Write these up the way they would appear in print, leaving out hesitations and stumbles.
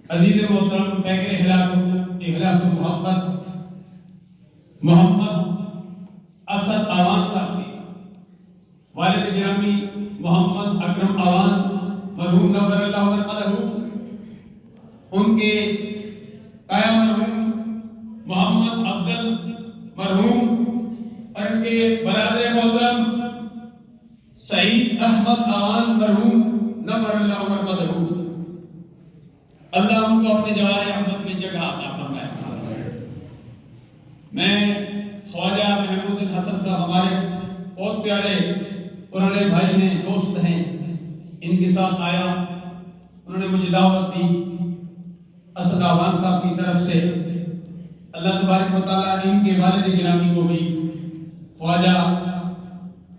عزیز محترم پیکر اخلاص و محمد اسد آوان صاحب کی والد گرامی محمد اکرم آوان مرحوم نور اللہ مرقدہ، ان کے تایا مرحوم محمد افضل مرحوم اور ان کے برادر محترم سعید احمد آوان مرحوم نور اللہ مرقدہ، اللہ ان کو اپنے جوار احمد میں جگہ عطا فرمائے۔ میں خواجہ محمود الحسن صاحب ہمارے بہت پیارے پرانے بھائی ہیں، دوست ہیں، ان کے ساتھ آیا، انہوں نے مجھے دعوت دی اسد آوان صاحب کی طرف سے۔ اللہ تبارک و تعالیٰ ان کے والد گرامی کو بھی خواجہ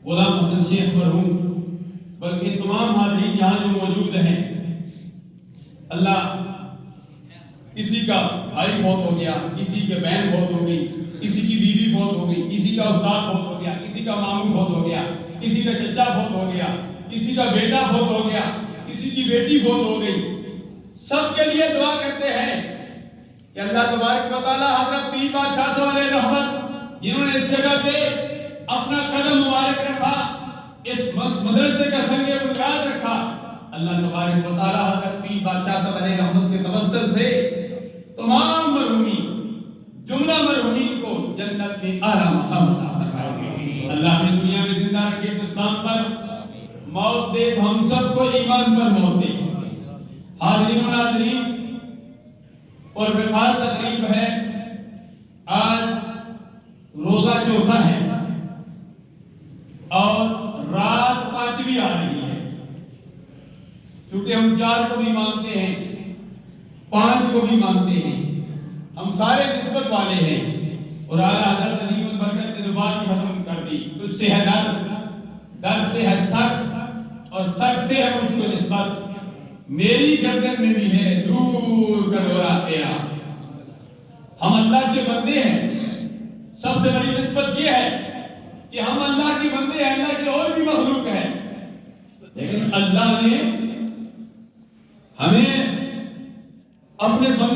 غلام حسن شیخ مرحوم بلکہ تمام حاضرین یہاں جو موجود ہیں، اللہ کسی کا بھائی فوت ہو گیا، کسی کے بہن فوت ہو گئی، کسی کی بیوی فوت ہو گئی، کسی کا استاد فوت ہو گیا، کسی کا ماموں فوت ہو گیا، کسی کا چچا فوت ہو گیا، کسی کا بیٹا فوت ہو گیا، کسی کی بیٹی فوت ہو گئی، سب کے لیے دعا کرتے ہیں کہ اللہ تبارک و تعالی حضرت پیر بادشاہ صاحب علیہ رحمت جنہوں نے اس جگہ پہ اپنا قدم مبارک رکھا، اس مدرسے کا سنگ بنیاد رکھا، اللہ تبارک و تعالی حضرت پیر بادشاہ صاحب علیہ رحمت کے توسل سے تمام مرحومین، جملہ مرحومین کو جنت میں اعلیٰ مقام عطا فرمائے۔ اللہ نے دنیا میں زندہ رکھے تو اسلام پر موت دے، تو ہم سب کو ایمان پر موت دے۔ حاضرین و ناظرین، اور وقار تقریب ہے، آج روزہ چوتھا ہے اور رات 5ویں آ رہی ہے۔ چونکہ ہم 4 کو بھی مانتے ہیں، 5 کو بھی مانتے ہیں، ہم سارے نسبت والے ہیں، اور اعلیٰ حضرت عظیم البرکت نے بات کی ختم کر دی، تجھ سے ہے در سے ہے سر، اور سر سے ہے مجھ کو نسبت، میری گردن میں بھی ہے دور کا ڈورا تیرا۔ ہم اللہ کے بندے ہیں، سب سے بڑی نسبت یہ ہے کہ ہم اللہ کے بندے ہیں، اللہ کی اور بھی مخلوق ہے، لیکن اللہ نے ہمیں اپنے